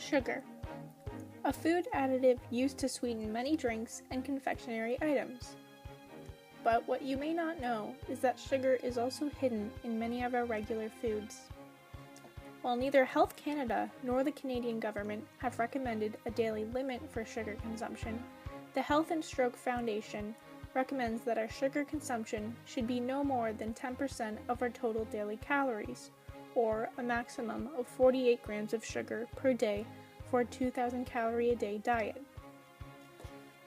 Sugar, a food additive used to sweeten many drinks and confectionery items. But what you may not know is that sugar is also hidden in many of our regular foods. While neither Health Canada nor the Canadian government have recommended a daily limit for sugar consumption, the Health and Stroke Foundation recommends that our sugar consumption should be no more than 10% of our total daily calories, or a maximum of 48 grams of sugar per day for a 2,000 calorie a day diet.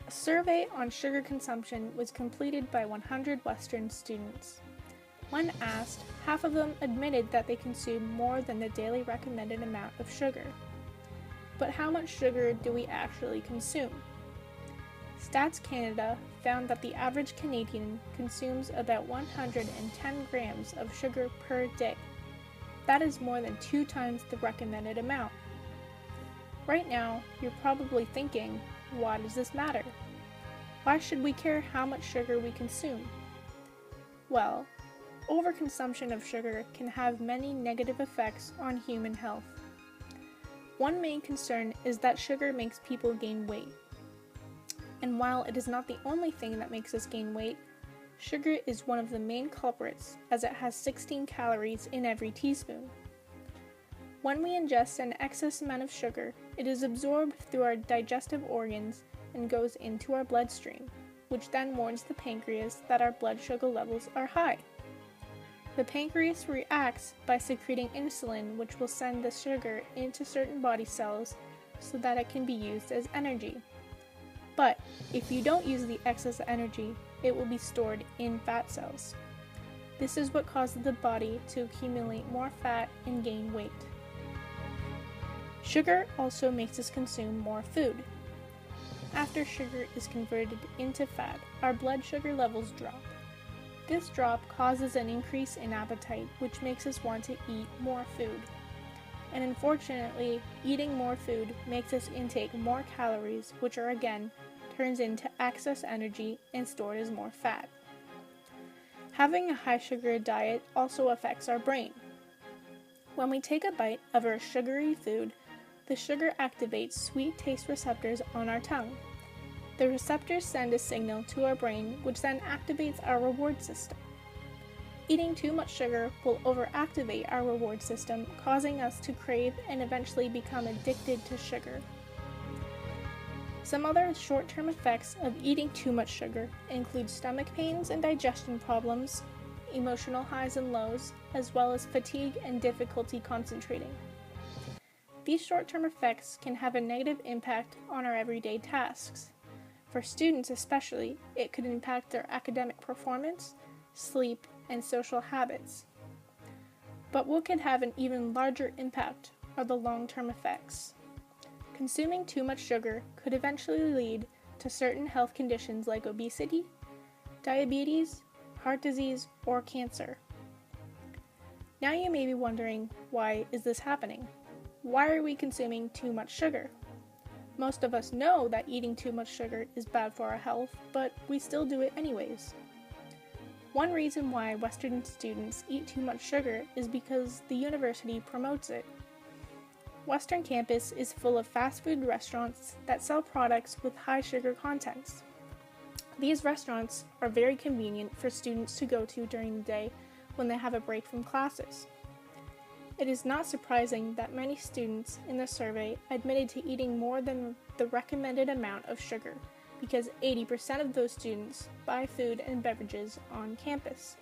A survey on sugar consumption was completed by 100 Western students. When asked, half of them admitted that they consume more than the daily recommended amount of sugar. But how much sugar do we actually consume? Stats Canada found that the average Canadian consumes about 110 grams of sugar per day. That is more than 2 times the recommended amount. Right now, you're probably thinking, why does this matter? Why should we care how much sugar we consume? Well, overconsumption of sugar can have many negative effects on human health. One main concern is that sugar makes people gain weight. And while it is not the only thing that makes us gain weight, sugar is one of the main culprits as it has 16 calories in every teaspoon. When we ingest an excess amount of sugar, it is absorbed through our digestive organs and goes into our bloodstream, which then warns the pancreas that our blood sugar levels are high. The pancreas reacts by secreting insulin, which will send the sugar into certain body cells so that it can be used as energy. But if you don't use the excess energy, it will be stored in fat cells. This is what causes the body to accumulate more fat and gain weight. Sugar also makes us consume more food. After sugar is converted into fat, our blood sugar levels drop. This drop causes an increase in appetite, which makes us want to eat more food. And unfortunately, eating more food makes us intake more calories, which are again turns into excess energy and stored as more fat. Having a high sugar diet also affects our brain. When we take a bite of our sugary food, the sugar activates sweet taste receptors on our tongue. The receptors send a signal to our brain, which then activates our reward system. Eating too much sugar will overactivate our reward system, causing us to crave and eventually become addicted to sugar. Some other short-term effects of eating too much sugar include stomach pains and digestion problems, emotional highs and lows, as well as fatigue and difficulty concentrating. These short-term effects can have a negative impact on our everyday tasks. For students especially, it could impact their academic performance, sleep, and social habits. But what could have an even larger impact are the long-term effects. Consuming too much sugar could eventually lead to certain health conditions like obesity, diabetes, heart disease, or cancer. Now you may be wondering, why is this happening? Why are we consuming too much sugar? Most of us know that eating too much sugar is bad for our health, but we still do it anyways. One reason why Western students eat too much sugar is because the university promotes it. Western campus is full of fast food restaurants that sell products with high sugar contents. These restaurants are very convenient for students to go to during the day when they have a break from classes. It is not surprising that many students in the survey admitted to eating more than the recommended amount of sugar, because 80% of those students buy food and beverages on campus.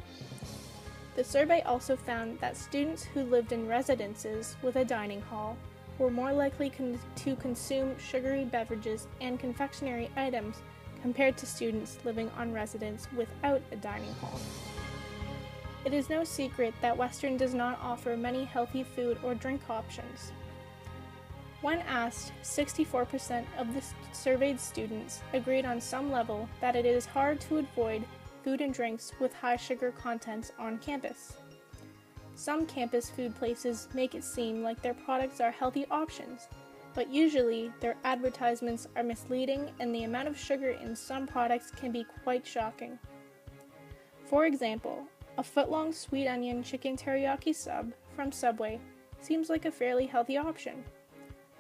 The survey also found that students who lived in residences with a dining hall were more likely to consume sugary beverages and confectionery items compared to students living on residence without a dining hall. It is no secret that Western does not offer many healthy food or drink options. When asked, 64% of the surveyed students agreed on some level that it is hard to avoid food and drinks with high sugar contents on campus. Some campus food places make it seem like their products are healthy options, but usually their advertisements are misleading and the amount of sugar in some products can be quite shocking. For example, a foot-long sweet onion chicken teriyaki sub from Subway seems like a fairly healthy option.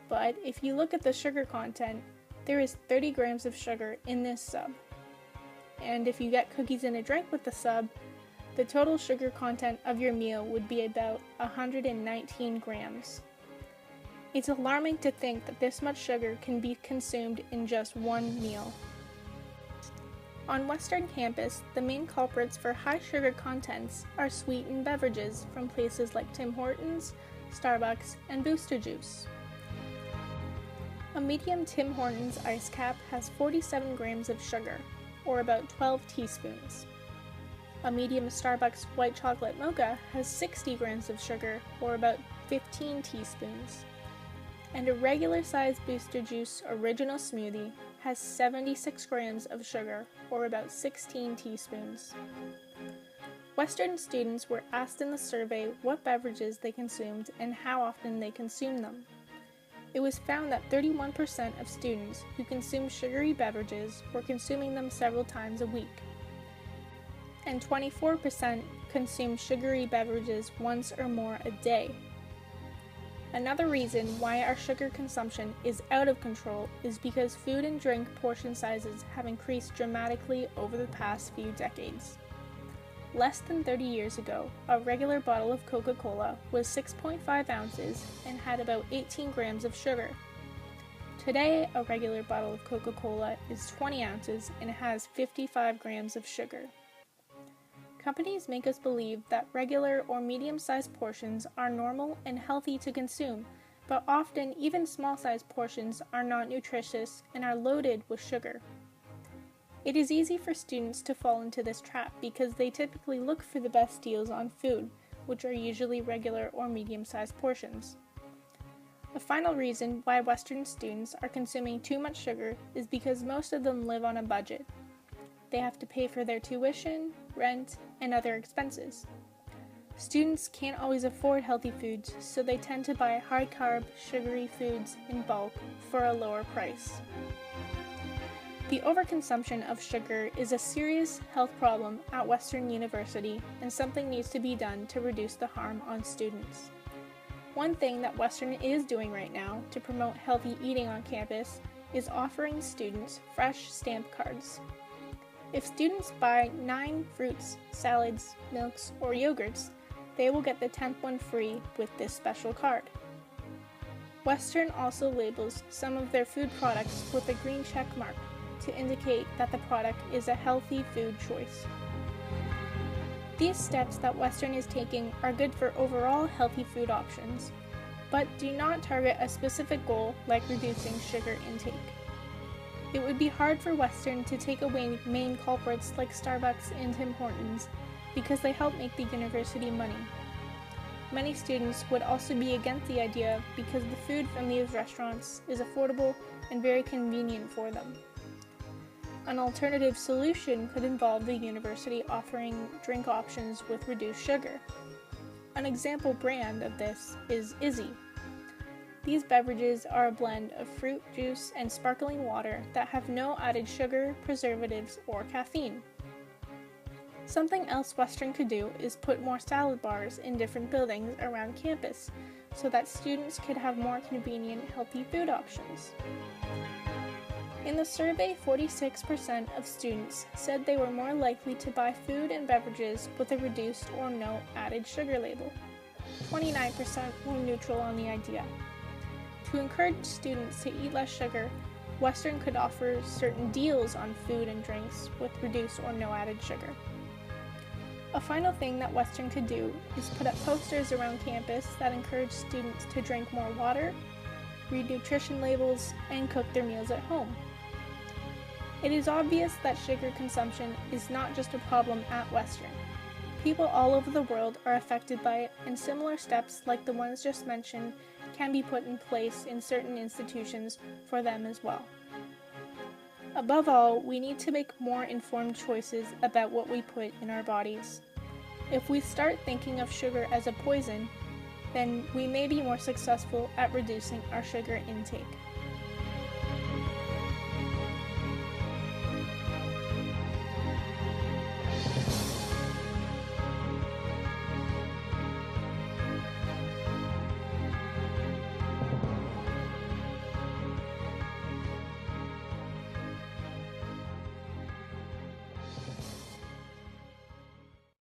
But if you look at the sugar content, there is 30 grams of sugar in this sub. And if you get cookies and a drink with the sub, the total sugar content of your meal would be about 119 grams. It's alarming to think that this much sugar can be consumed in just one meal. On Western campus, the main culprits for high sugar contents are sweetened beverages from places like Tim Hortons, Starbucks, and Booster Juice. A medium Tim Hortons ice cap has 47 grams of sugar, or about 12 teaspoons. A medium Starbucks white chocolate mocha has 60 grams of sugar, or about 15 teaspoons. And a regular-sized Booster Juice original smoothie has 76 grams of sugar, or about 16 teaspoons. Western students were asked in the survey what beverages they consumed and how often they consumed them. It was found that 31% of students who consumed sugary beverages were consuming them several times a week, and 24% consumed sugary beverages once or more a day. Another reason why our sugar consumption is out of control is because food and drink portion sizes have increased dramatically over the past few decades. Less than 30 years ago, a regular bottle of Coca-Cola was 6.5 ounces and had about 18 grams of sugar. Today, a regular bottle of Coca-Cola is 20 ounces and has 55 grams of sugar. Companies make us believe that regular or medium-sized portions are normal and healthy to consume, but often even small-sized portions are not nutritious and are loaded with sugar. It is easy for students to fall into this trap because they typically look for the best deals on food, which are usually regular or medium-sized portions. A final reason why Western students are consuming too much sugar is because most of them live on a budget. They have to pay for their tuition, rent, and other expenses. Students can't always afford healthy foods, so they tend to buy high-carb, sugary foods in bulk for a lower price. The overconsumption of sugar is a serious health problem at Western University, and something needs to be done to reduce the harm on students. One thing that Western is doing right now to promote healthy eating on campus is offering students fresh stamp cards. If students buy 9 fruits, salads, milks, or yogurts, they will get the 10th one free with this special card. Western also labels some of their food products with a green check mark to indicate that the product is a healthy food choice. These steps that Western is taking are good for overall healthy food options, but do not target a specific goal like reducing sugar intake. It would be hard for Western to take away main culprits like Starbucks and Tim Hortons because they help make the university money. Many students would also be against the idea because the food from these restaurants is affordable and very convenient for them. An alternative solution could involve the university offering drink options with reduced sugar. An example brand of this is Izzy. These beverages are a blend of fruit juice and sparkling water that have no added sugar, preservatives, or caffeine. Something else Western could do is put more salad bars in different buildings around campus so that students could have more convenient, healthy food options. In the survey, 46% of students said they were more likely to buy food and beverages with a reduced or no added sugar label. 29% were neutral on the idea. To encourage students to eat less sugar, Western could offer certain deals on food and drinks with reduced or no added sugar. A final thing that Western could do is put up posters around campus that encourage students to drink more water, read nutrition labels, and cook their meals at home. It is obvious that sugar consumption is not just a problem at Western. People all over the world are affected by it, and similar steps like the ones just mentioned can be put in place in certain institutions for them as well. Above all, we need to make more informed choices about what we put in our bodies. If we start thinking of sugar as a poison, then we may be more successful at reducing our sugar intake.